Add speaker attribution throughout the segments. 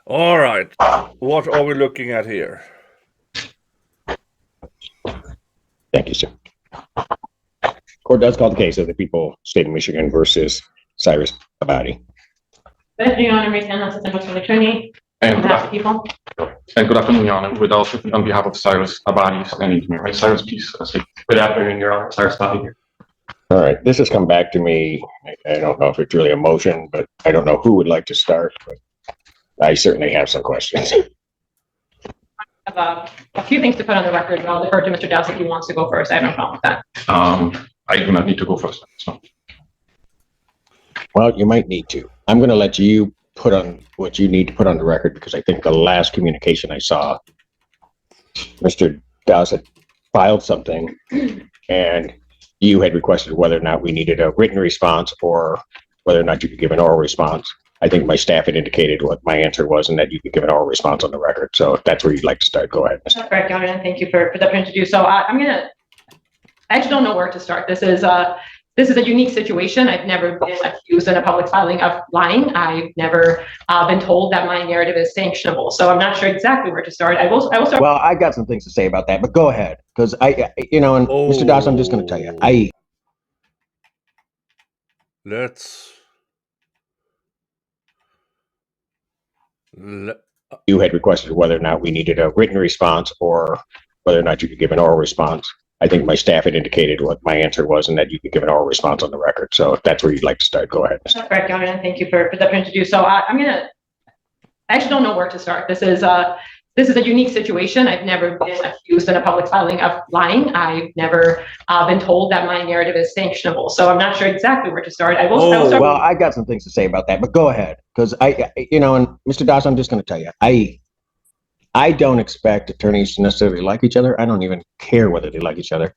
Speaker 1: All right. What are we looking at here?
Speaker 2: Thank you, sir. Court does call the case of the people, state of Michigan versus Cyrus Abadi.
Speaker 3: Good afternoon, Your Honor. Mason, Assistant District Attorney.
Speaker 4: And
Speaker 3: On behalf of the people.
Speaker 4: good afternoon, Your Honor. With also on behalf of Cyrus Abadi, standing to me, right? Cyrus, please speak.
Speaker 5: Good afternoon, Your Honor. Cyrus Abadi here.
Speaker 2: All right, this has come back to me. I don't know if it's really a motion, but I don't know who would like to start, but I certainly have some questions.
Speaker 3: I have a few things to put on the record, and I'll defer to Mr. Dowse if he wants to go first. I have no problem with that.
Speaker 4: I do not need to go first. So.
Speaker 2: Well, you might need to. I'm going to let you put on what you need to put on the record, because I think the last communication I saw, Mr. Dowse had filed something and you had requested whether or not we needed a written response or whether or not you could give an oral response. I think my staff had indicated what my answer was and that you could give an oral response on the record. So if that's where you'd like to start, go ahead.
Speaker 3: That's correct, Your Honor, and thank you for the opportunity to do so. I actually don't know where to start. This is a unique situation. I've never been accused in a public filing of lying. I've never been told that my narrative is sanctionable. So I'm not sure exactly where to start. I will start.
Speaker 2: Well, I got some things to say about that, but go ahead. Because Mr. Dawes, I'm just going to tell you, you had requested whether or not we needed a written response or whether or not you could give an oral response. I think my staff had indicated what my answer was and that you could give an oral response on the record. So if that's where you'd like to start, go ahead.
Speaker 3: That's correct, Your Honor, and thank you for the opportunity to do so. I actually don't know where to start. This is a unique situation. I've never been accused in a public filing of lying. I've never been told that my narrative is sanctionable. So I'm not sure exactly where to start. I will start.
Speaker 2: Well, I got some things to say about that, but go ahead. Because and Mr. Dawes, I'm just going to tell you, I don't expect attorneys to necessarily like each other. I don't even care whether they like each other.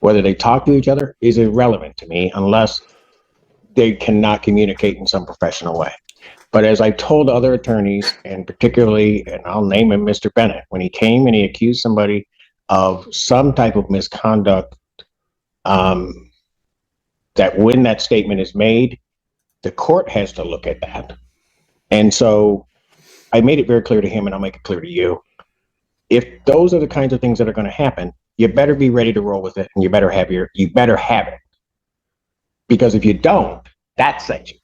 Speaker 2: Whether they talk to each other is irrelevant to me unless they cannot communicate in some professional way. But as I told other attorneys, and particularly, and I'll name him Mr. Bennett, when he came and he accused somebody of some type of misconduct, that when that statement is made, the court has to look at that. And so I made it very clear to him, and I'll make it clear to you. If those are the kinds of things that are going to happen, you better be ready to roll with it, and you better have it. Because if you don't, that's sanction.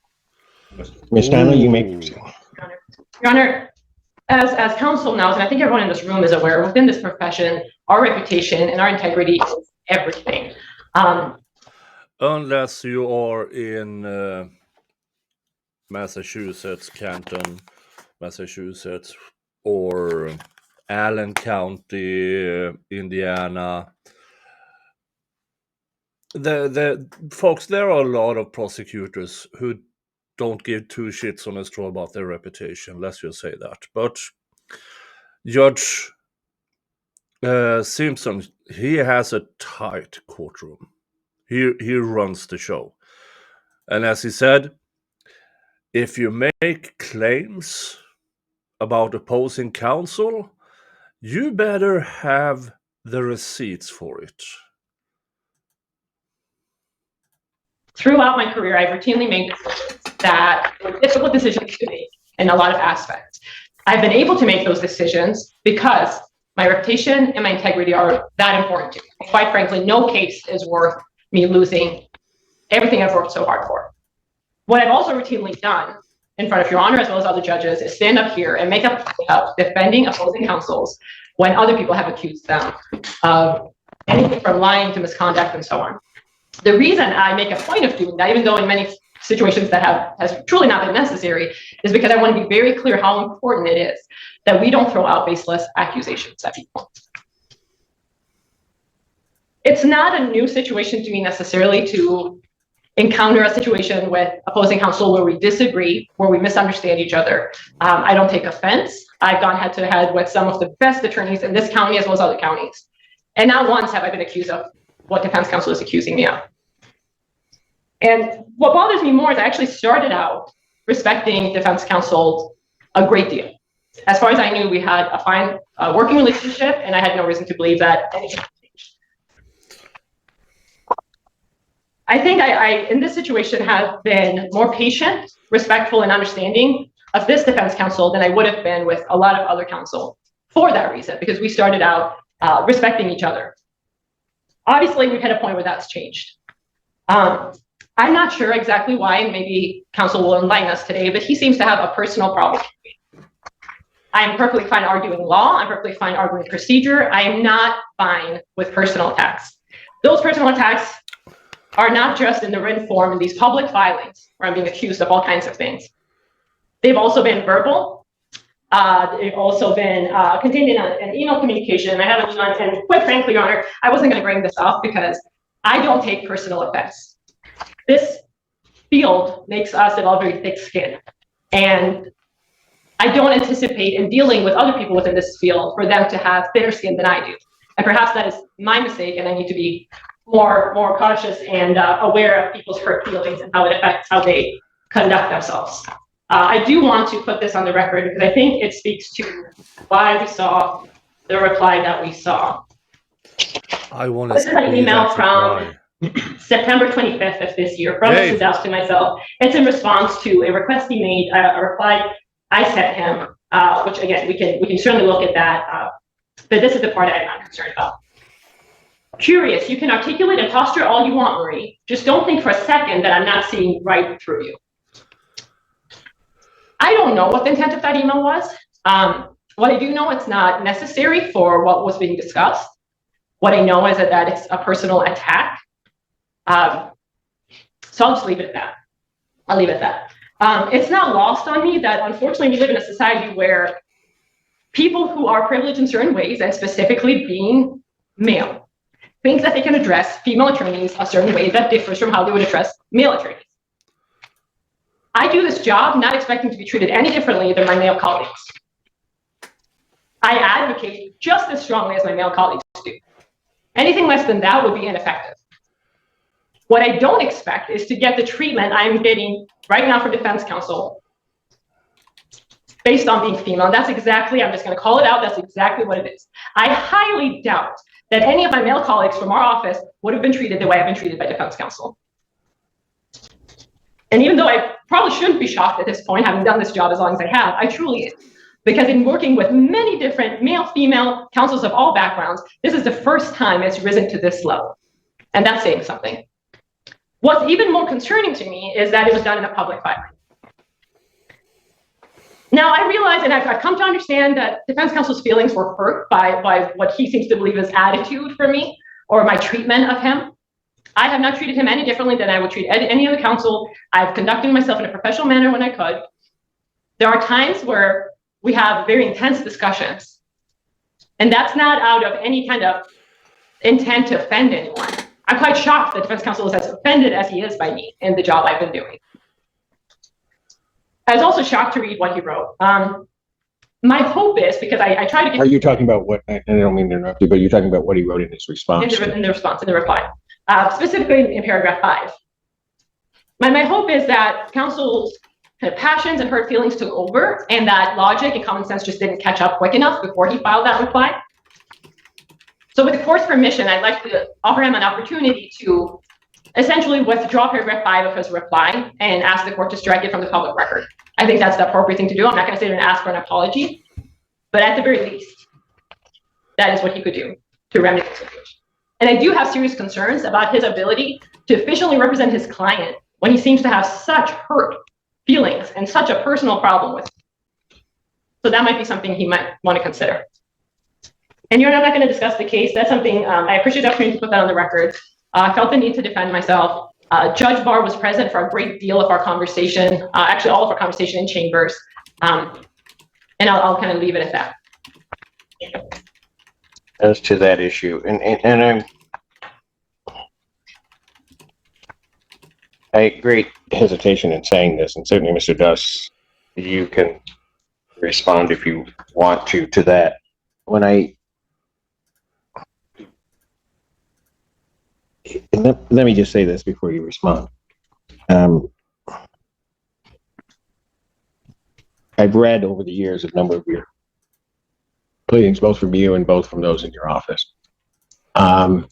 Speaker 2: Ms. Stanley, you may proceed.
Speaker 3: Your Honor, as counsel knows, and I think everyone in this room is aware, within this profession, our reputation and our integrity is everything.
Speaker 1: Unless you are in Massachusetts, Canton, Massachusetts, or Allen County, Indiana. The folks, there are a lot of prosecutors who don't give two shits on a straw about their reputation. Let's just say that. But Judge Simpson, he has a tight courtroom. He runs the show. And as he said, if you make claims about opposing counsel, you better have the receipts for it.
Speaker 3: Throughout my career, I've routinely made decisions that were difficult decisions to make in a lot of aspects. I've been able to make those decisions because my reputation and my integrity are that important to me. And quite frankly, no case is worth me losing everything I've worked so hard for. What I've also routinely done in front of Your Honor, as well as other judges, is stand up here and make a point of defending opposing counsels when other people have accused them of anything from lying to misconduct and so on. The reason I make a point of doing that, even though in many situations that has truly not been necessary, is because I want to be very clear how important it is that we don't throw out baseless accusations at people. It's not a new situation to me necessarily to encounter a situation with opposing counsel where we disagree, where we misunderstand each other. I don't take offense. I've gone head to head with some of the best attorneys in this county as well as other counties. And not once have I been accused of what defense counsel is accusing me of. And what bothers me more is I actually started out respecting defense counsel a great deal. As far as I knew, we had a fine working relationship, and I had no reason to believe that anything changed. I think I in this situation, have been more patient, respectful, and understanding of this defense counsel than I would have been with a lot of other counsel for that reason, because we started out respecting each other. Obviously, we've hit a point where that's changed. I'm not sure exactly why, and maybe counsel will enlighten us today, but he seems to have a personal problem. I'm perfectly fine arguing law. I'm perfectly fine arguing procedure. I am not fine with personal attacks. Those personal attacks are not just in the written form in these public filings where I'm being accused of all kinds of things. They've also been verbal. They've also been contained in an email communication. I have an email, and quite frankly, Your Honor, I wasn't going to bring this up because I don't take personal offense. This field makes us all very thick-skinned, and I don't anticipate in dealing with other people within this field for them to have thinner skin than I do. And perhaps that is my mistake, and I need to be more cautious and aware of people's hurt feelings and how it affects how they conduct themselves. I do want to put this on the record because I think it speaks to why we saw the reply that we saw.
Speaker 1: I want to.
Speaker 3: This is an email from September 25th of this year from Mr. Doust to myself. It's in response to a request he made, a reply I sent him, which again, we can certainly look at that. But this is the part I'm concerned about. Curious, you can articulate and posture all you want, Marie. Just don't think for a second that I'm not seeing right through you. I don't know what the intent of that email was. What I do know, it's not necessary for what was being discussed. What I know is that it's a personal attack. So I'll just leave it at that. I'll leave it at that. It's not lost on me that unfortunately we live in a society where people who are privileged in certain ways, and specifically being male, think that they can address female attorneys a certain way that differs from how they would address male attorneys. I do this job not expecting to be treated any differently than my male colleagues. I advocate just as strongly as my male colleagues do. Anything less than that would be ineffective. What I don't expect is to get the treatment I'm getting right now from defense counsel based on being female. And that's exactly, I'm just going to call it out, that's exactly what it is. I highly doubt that any of my male colleagues from our office would have been treated the way I've been treated by defense counsel. And even though I probably shouldn't be shocked at this point, having done this job as long as I have, I truly am. Because in working with many different male, female counsels of all backgrounds, this is the first time it's risen to this level. And that's saying something. What's even more concerning to me is that it was done in a public filing. Now, I realize, and I've come to understand that defense counsel's feelings were hurt by what he seems to believe is attitude for me or my treatment of him. I have not treated him any differently than I would treat any other counsel. I've conducted myself in a professional manner when I could. There are times where we have very intense discussions, and that's not out of any kind of intent to offend anyone. I'm quite shocked that defense counsel is as offended as he is by me in the job I've been doing. I was also shocked to read what he wrote. My hope is, because I try to get—
Speaker 2: Are you talking about what, I don't mean to interrupt you, but you're talking about what he wrote in his response?
Speaker 3: In the reply, specifically in paragraph 5. My hope is that counsel's kind of passions and hurt feelings took over, and that logic and common sense just didn't catch up quick enough before he filed that reply. So with the court's permission, I'd like to offer him an opportunity to essentially withdraw paragraph 5 of his reply and ask the court to strike it from the public record. I think that's the appropriate thing to do. I'm not going to sit there and ask for an apology, but at the very least, that is what he could do to remedy the situation. And I do have serious concerns about his ability to efficiently represent his client when he seems to have such hurt feelings and such a personal problem with it. So that might be something he might want to consider. And you're not going to discuss the case. That's something I appreciate the opportunity to put that on the record. I felt the need to defend myself. Judge Barr was present for a great deal of our conversation, actually all of our conversation in chambers. And I'll kind of leave it at that.
Speaker 2: As to that issue, and I have great hesitation in saying this, and certainly Mr. Doust, you can respond if you want to that. Let me just say this before you respond. I've read over the years a number of your pleadings, both from you and both from those in your office. I'm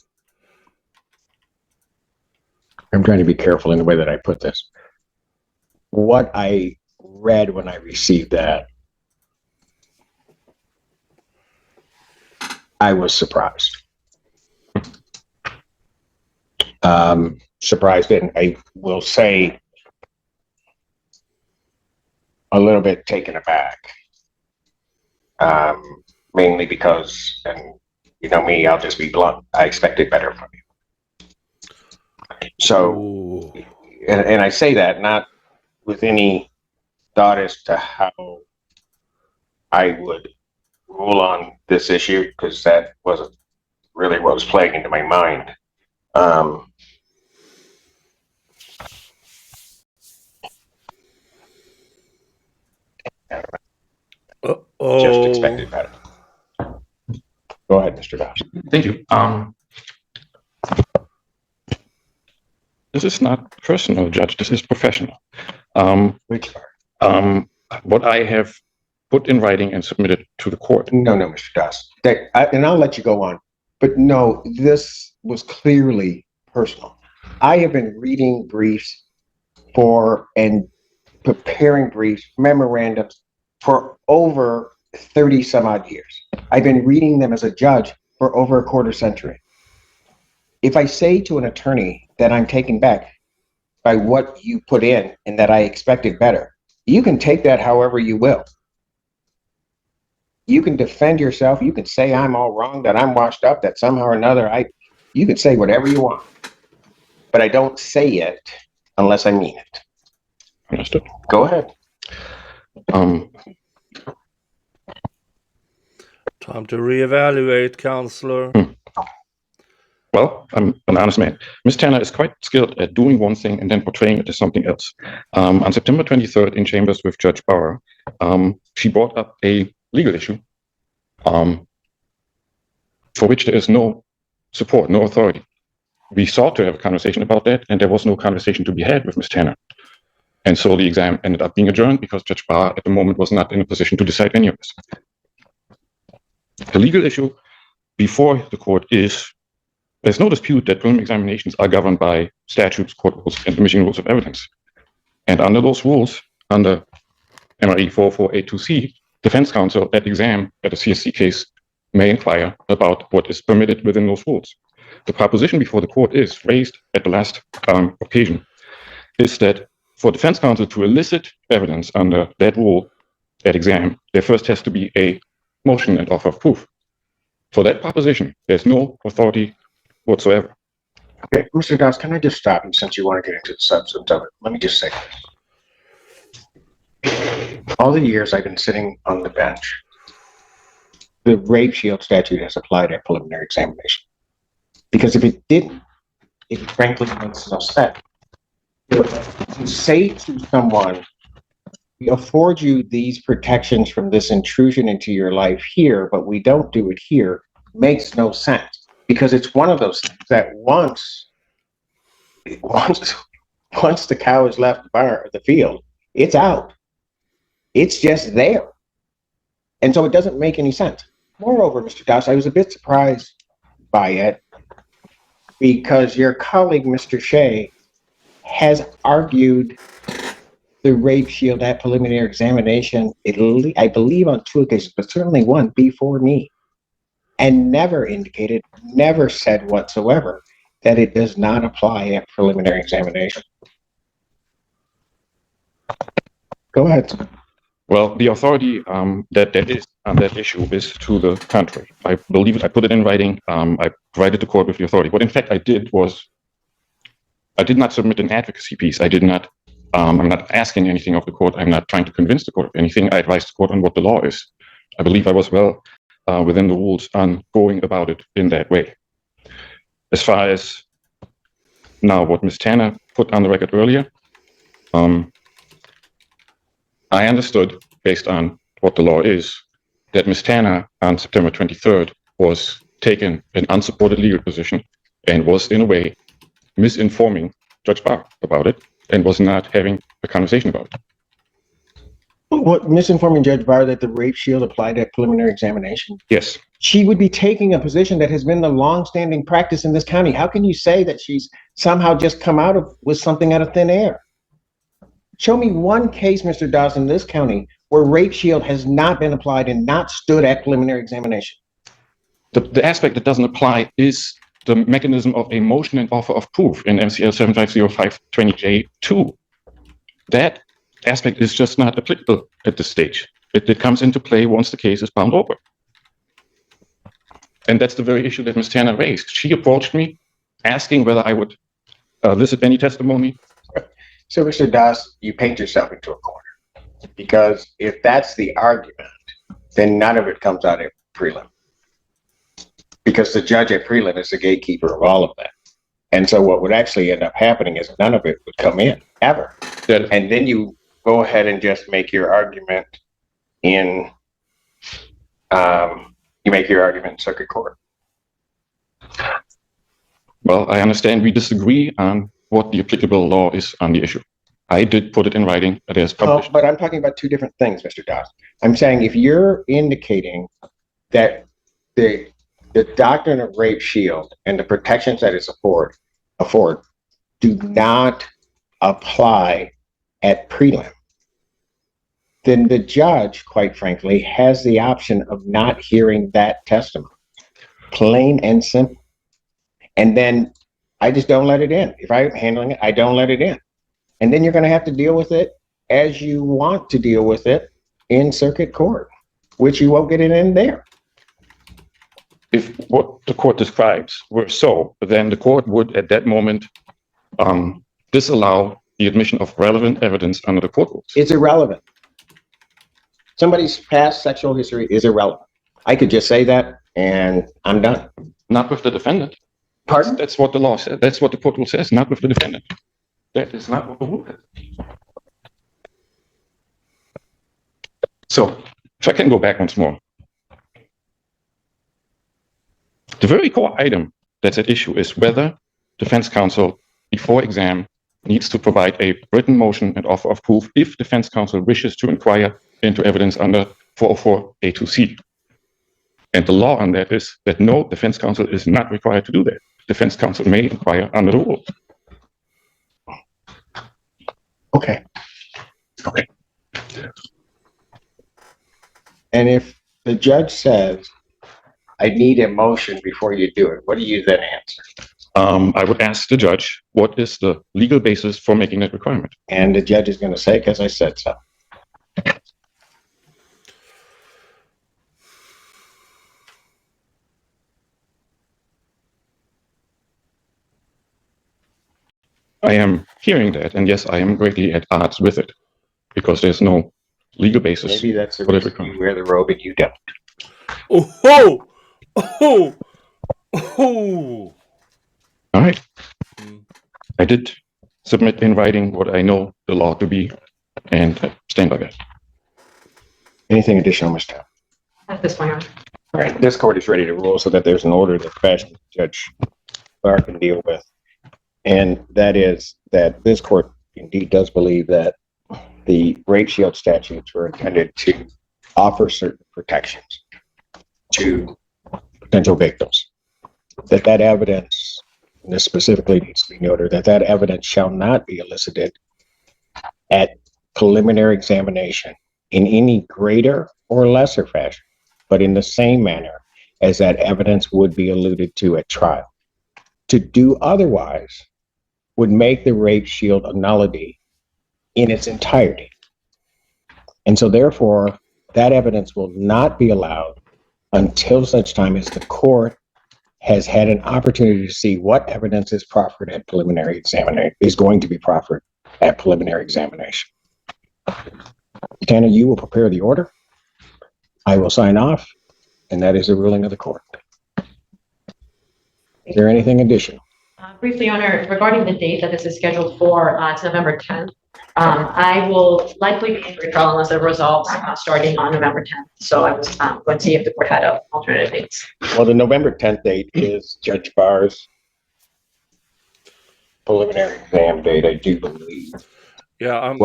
Speaker 2: trying to be careful in the way that I put this. What I read when I received that, I was surprised. Surprised, and I will say a little bit taken aback. Mainly because, and you know me, I'll just be blunt, I expected better from you. So, and I say that not with any thought as to how I would rule on this issue, because that wasn't really what was playing into my mind. Just expected better. Go ahead, Mr. Doss.
Speaker 4: Thank you. This is not personal, Judge. This is professional.
Speaker 2: Which part?
Speaker 4: What I have put in writing and submitted to the court.
Speaker 2: No, Mr. Doss. And I'll let you go on. But no, this was clearly personal. I have been reading briefs and preparing briefs, memorandums for over 30 some odd years. I've been reading them as a judge for over a quarter century. If I say to an attorney that I'm taken back by what you put in and that I expected better, you can take that however you will. You can defend yourself. You can say I'm all wrong, that I'm washed up, that somehow or another, you can say whatever you want. But I don't say it unless I mean it.
Speaker 4: Understood.
Speaker 2: Go ahead.
Speaker 1: Time to reevaluate, counselor.
Speaker 4: Well, I'm an honest man. Ms. Tanner is quite skilled at doing one thing and then portraying it as something else. On September 23rd in chambers with Judge Bauer, she brought up a legal issue for which there is no support, no authority. We sought to have a conversation about that, and there was no conversation to be had with Ms. Tanner. And so the exam ended up being adjourned because Judge Bauer at the moment was not in a position to decide any of this. The legal issue before the court is, there's no dispute that preliminary examinations are governed by statutes, court rules, and the Michigan Rules of Evidence. And under those rules, under MRE 4482C, defense counsel at exam at a CSC case may inquire about what is permitted within those rules. The proposition before the court is raised at the last occasion is that for defense counsel to elicit evidence under that rule at exam, there first has to be a motion and offer of proof. For that proposition, there's no authority whatsoever.
Speaker 2: Okay, Mr. Doss, can I just stop you since you want to get into the substance of it? Let me just say this. All the years I've been sitting on the bench, the rape shield statute has applied at preliminary examination. Because if it didn't, it frankly makes no sense. To say to someone, we afford you these protections from this intrusion into your life here, but we don't do it here, makes no sense. Because it's one of those things that once the cow has left the field, it's out. It's just there. And so it doesn't make any sense. Moreover, Mr. Doss, I was a bit surprised by it because your colleague, Mr. Shea, has argued the rape shield at preliminary examination, I believe on 2 occasions, but certainly one before me, and never said whatsoever that it does not apply at preliminary examination. Go ahead.
Speaker 4: Well, the authority that is on that issue is to the contrary. I believe I put it in writing. I provided the court with the authority. What in fact I did was, I did not submit an advocacy piece. I did not, I'm not asking anything of the court. I'm not trying to convince the court of anything. I advised the court on what the law is. I believe I was well within the rules on going about it in that way. As far as now what Ms. Tanner put on the record earlier, I understood, based on what the law is, that Ms. Tanner on September 23rd was taking an unsupported legal position and was, in a way, misinforming Judge Bauer about it and was not having a conversation about it.
Speaker 2: What, misinforming Judge Bauer that the rape shield applied at preliminary examination?
Speaker 4: Yes.
Speaker 2: She would be taking a position that has been the long-standing practice in this county. How can you say that she's somehow just come out with something out of thin air? Show me one case, Mr. Dawson, in this county where rape shield has not been applied and not stood at preliminary examination.
Speaker 4: The aspect that doesn't apply is the mechanism of a motion and offer of proof in MCL 750520J2. That aspect is just not applicable at this stage. It comes into play once the case is bound over. And that's the very issue that Ms. Tanner raised. She approached me asking whether I would elicit any testimony.
Speaker 2: So, Mr. Doss, you paint yourself into a corner, because if that's the argument, then none of it comes out at prelim. Because the judge at prelim is the gatekeeper of all of that. And so what would actually end up happening is none of it would come in, ever. And then you go ahead and just make your argument in, circuit court.
Speaker 4: Well, I understand we disagree on what the applicable law is on the issue. I did put it in writing. It is published.
Speaker 2: Oh, but I'm talking about two different things, Mr. Doss. I'm saying if you're indicating that the doctrine of rape shield and the protections that it afford do not apply at prelim, then the judge, quite frankly, has the option of not hearing that testimony. Plain and simple. And then I just don't let it in. If I'm handling it, I don't let it in. And then you're going to have to deal with it as you want to deal with it in circuit court, which you won't get it in there.
Speaker 4: If what the court describes were so, then the court would at that moment disallow the admission of relevant evidence under the court rules.
Speaker 2: It's irrelevant. Somebody's past sexual history is irrelevant. I could just say that and I'm done.
Speaker 4: Not with the defendant.
Speaker 2: Pardon?
Speaker 4: That's what the law says. That's what the court rule says, not with the defendant. That is not what the rule is. So, if I can go back once more. The very core item that's at issue is whether defense counsel, before exam, needs to provide a written motion and offer of proof if defense counsel wishes to inquire into evidence under 404A2C. And the law on that is that no, defense counsel is not required to do that. Defense counsel may inquire under the rule.
Speaker 2: Okay. And if the judge says, I need a motion before you do it, what do you then answer?
Speaker 4: I would ask the judge, what is the legal basis for making that requirement?
Speaker 2: And the judge is going to say, because I said so.
Speaker 4: I am hearing that, and yes, I am greatly at odds with it, because there's no legal basis.
Speaker 2: Maybe that's the
Speaker 4: for that
Speaker 2: reason you wear the robe and you don't.
Speaker 1: Oh! Oh! Oh!
Speaker 4: All right. I did submit in writing what I know the law to be, and I stand by that.
Speaker 2: Anything additional, Mr. Town?
Speaker 3: At this point, Your Honor.
Speaker 2: All right, this court is ready to rule so that there's an order that fashion Judge Barr can deal with. And that is that this court indeed does believe that the rape shield statutes were intended to offer certain protections to potential victims. That evidence, and this specifically needs to be noted, that evidence shall not be elicited at preliminary examination in any greater or lesser fashion, but in the same manner as that evidence would be alluded to at trial. To do otherwise would make the rape shield a nullity in its entirety. And so therefore, that evidence will not be allowed until such time as the court has had an opportunity to see what evidence is proffered at preliminary examination, is going to be proffered at preliminary examination. Tanner, you will prepare the order. I will sign off, and that is the ruling of the court. Is there anything additional?
Speaker 3: Briefly, Your Honor, regarding the date that this is scheduled for, it's November 10th. I will likely be in trial unless it resolves starting on November 10th. So I was going to see if the court had alternative dates.
Speaker 2: Well, the November 10th date is Judge Barr's preliminary exam date, I do believe.
Speaker 1: Yeah, I'm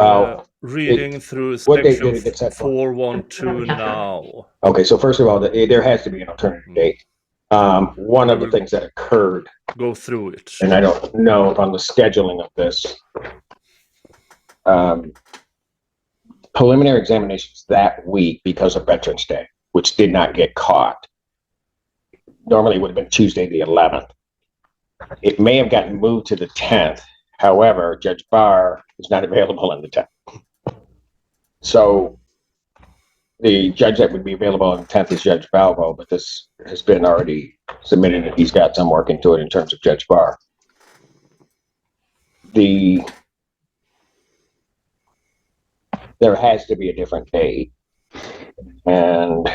Speaker 1: reading through
Speaker 2: what date
Speaker 1: section
Speaker 2: did it get set for?
Speaker 1: 412 now.
Speaker 2: Okay, so first of all, there has to be an alternative date. One of the things that occurred,
Speaker 1: Go through it.
Speaker 2: and I don't know if on the scheduling of this, preliminary examinations that week because of Veterans Day, which did not get caught. Normally it would have been Tuesday the 11th. It may have gotten moved to the 10th. However, Judge Barr is not available on the 10th. So the judge that would be available on the 10th is Judge Balvo, but this has been already submitted and he's got some work into it in terms of Judge Barr. There has to be a different date. And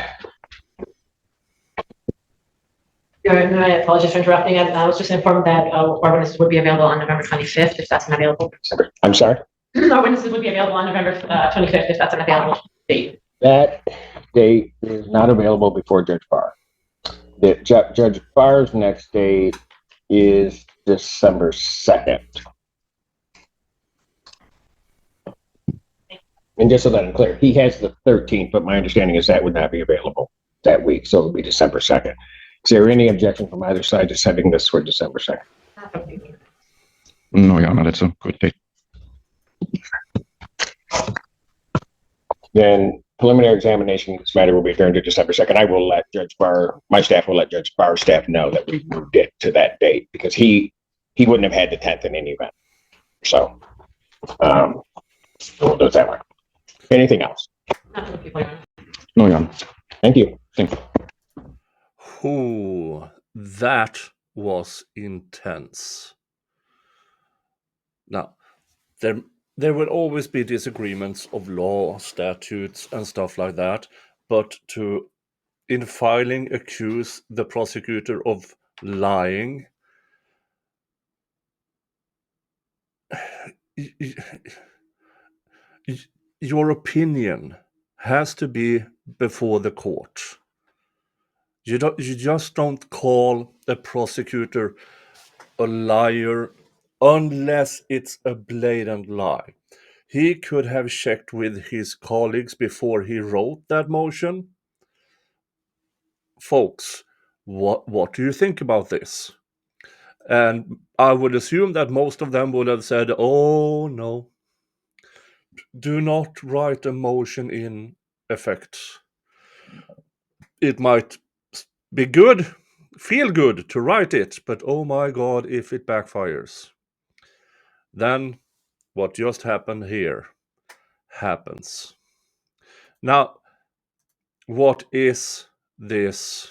Speaker 3: I apologize for interrupting. I was just informed that our witnesses would be available on November 25th, if that's not available.
Speaker 2: I'm sorry?
Speaker 3: Our witnesses would be available on November 25th, if that's an available date.
Speaker 2: That date is not available before Judge Barr. Judge Barr's next date is December 2nd. And just so that I'm clear, he has the 13th, but my understanding is that would not be available that week, so it would be December 2nd. Is there any objection from either side to setting this for December 2nd?
Speaker 4: No, Your Honor, that's a good date.
Speaker 2: Then preliminary examination of this matter will be adjourned to December 2nd. I will let Judge Barr, my staff will let Judge Barr's staff know that we moved it to that date because he wouldn't have had the 10th in any event. So we'll do it that way. Anything else?
Speaker 4: No, Your Honor.
Speaker 2: Thank you.
Speaker 4: Thank you.
Speaker 1: Ooh, that was intense. Now, there will always be disagreements of law, statutes, and stuff like that, but to, in filing, accuse the prosecutor of lying, your opinion has to be before the court. You just don't call a prosecutor a liar unless it's a blatant lie. He could have checked with his colleagues before he wrote that motion. Folks, what do you think about this? And I would assume that most of them would have said, oh no, do not write a motion in effect. It might be good, feel good to write it, but oh my God, if it backfires. Then what just happened here happens. Now, what is this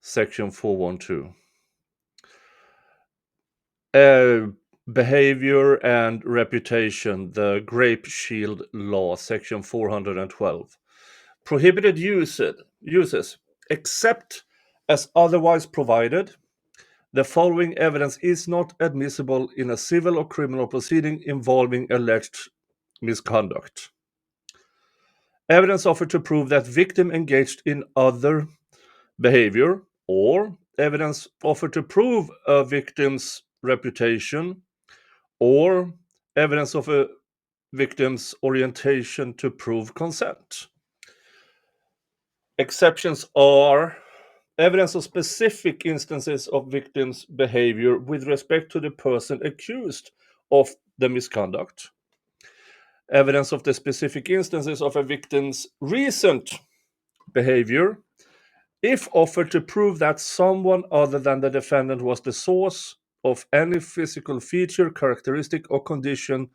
Speaker 1: section 412? Behavior and reputation, the Grape Shield Law, section 412. Prohibited uses, except as otherwise provided. The following evidence is not admissible in a civil or criminal proceeding involving alleged misconduct. Evidence offered to prove that victim engaged in other behavior, or evidence offered to prove a victim's reputation, or evidence of a victim's orientation to prove consent. Exceptions are evidence of specific instances of victim's behavior with respect to the person accused of the misconduct. Evidence of the specific instances of a victim's recent behavior, if offered to prove that someone other than the defendant was the source of any physical feature, characteristic, or condition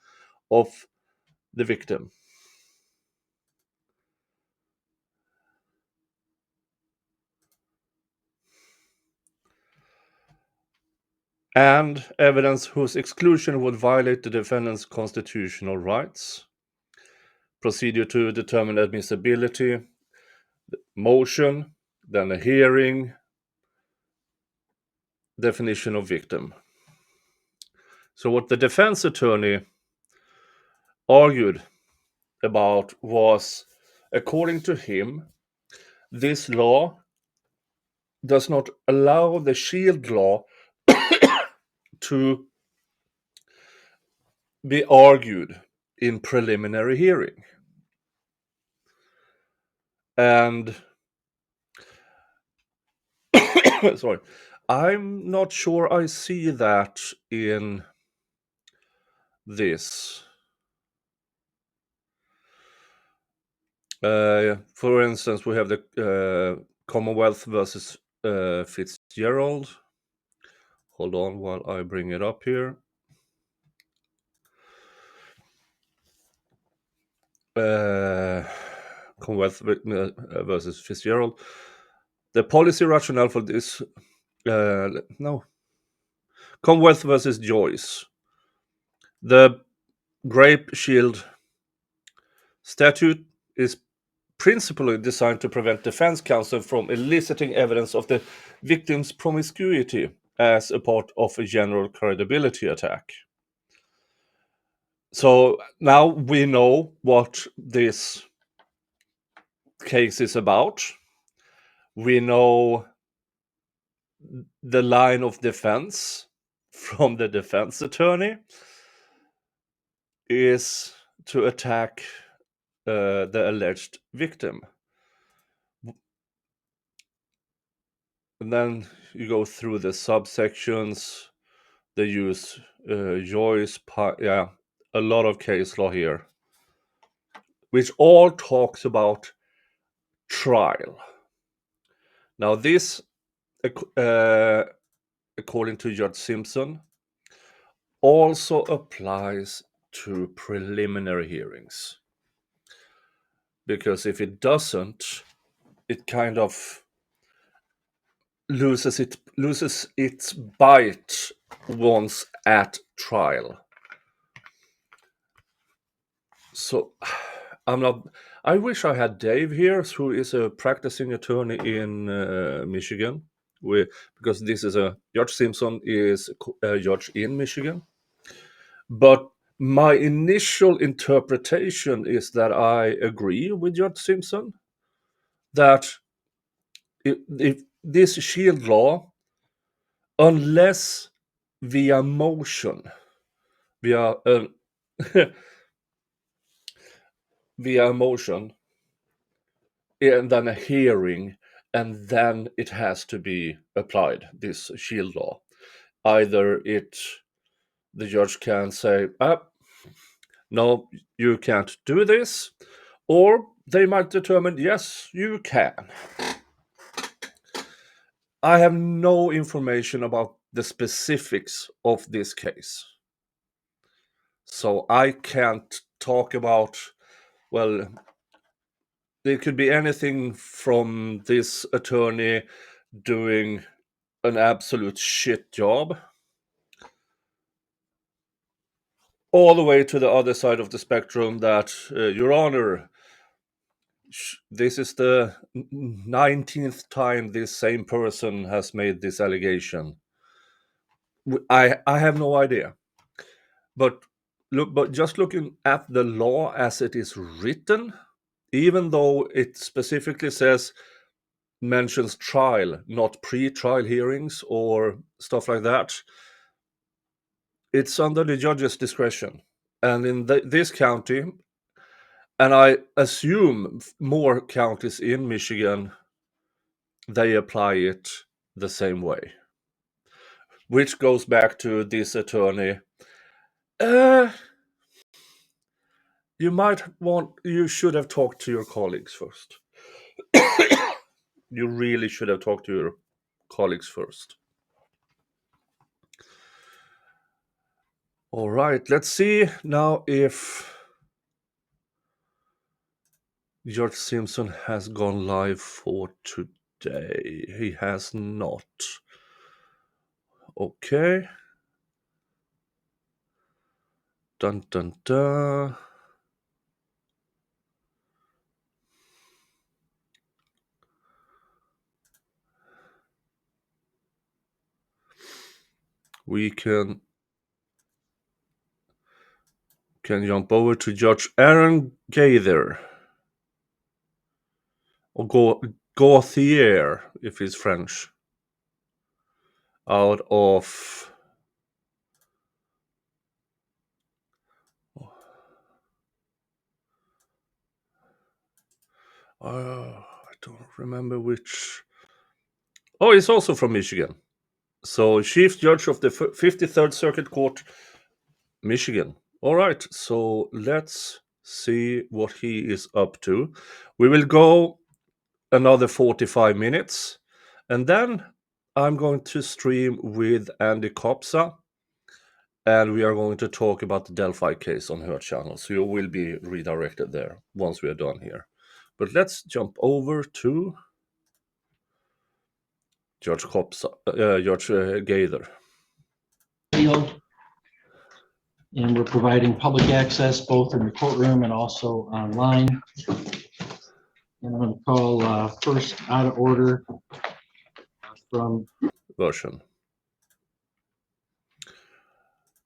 Speaker 1: of the victim. And evidence whose exclusion would violate the defendant's constitutional rights. Procedure to determine admissibility, motion, then a hearing, definition of victim. So what the defense attorney argued about was, according to him, this law does not allow the Shield Law to be argued in preliminary hearing. And sorry, I'm not sure I see that in this. For instance, we have the Commonwealth versus Fitzgerald. Hold on while I bring it up here. Commonwealth versus Fitzgerald. The policy rationale for this, Commonwealth versus Joyce. The grape shield statute is principally designed to prevent defense counsel from eliciting evidence of the victim's promiscuity as a part of a general credibility attack. So now we know what this case is about. We know the line of defense from the defense attorney is to attack the alleged victim. And then you go through the subsections. They use Joyce, a lot of case law here, which all talks about trial. Now this, according to Judge Simpson, also applies to preliminary hearings. Because if it doesn't, it kind of loses its bite once at trial. So I wish I had Dave here, who is a practicing attorney in Michigan, because this is Judge Simpson is a judge in Michigan. But my initial interpretation is that I agree with Judge Simpson that if this shield law, unless via motion, via motion, and then a hearing, and then it has to be applied, this shield law. Either the judge can say, no, you can't do this, or they might determine, yes, you can. I have no information about the specifics of this case. So I can't talk about, well, it could be anything from this attorney doing an absolute shit job, all the way to the other side of the spectrum that, Your Honor, this is the 19th time this same person has made this allegation. I have no idea. But just looking at the law as it is written, even though it specifically mentions trial, not pre-trial hearings or stuff like that, it's under the judge's discretion. And in this county, and I assume more counties in Michigan, they apply it the same way. Which goes back to this attorney. You should have talked to your colleagues first. You really should have talked to your colleagues first. All right, let's see now if Judge Simpson has gone live for today. He has not. Okay. Dun dun dun. We can jump over to Judge Aaron Gaither. Or Gauthier, if he's French. Out of... I don't remember which... Oh, he's also from Michigan. So, Chief Judge of the 53rd Circuit Court, Michigan. All right, so let's see what he is up to. We will go another 45 minutes, and then I'm going to stream with Andy Kopsa, and we are going to talk about the Delphi case on her channel. So you will be redirected there once we are done here. But let's jump over to Judge Kopsa, Judge Gaither.
Speaker 6: Field. And we're providing public access both in the courtroom and also online. And I'm going to call first out of order from
Speaker 1: Version.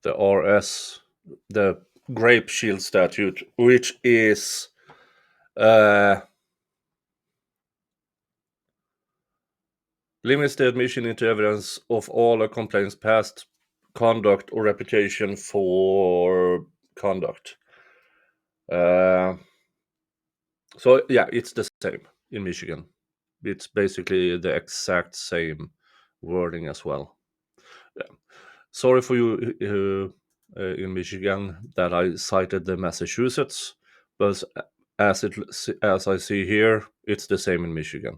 Speaker 1: The RS, the Grape Shield Statute, which is limits the admission into evidence of all a complaint's past conduct or reputation for conduct. So yeah, it's the same in Michigan. It's basically the exact same wording as well. Yeah. Sorry for you in Michigan that I cited the Massachusetts, but as I see here, it's the same in Michigan.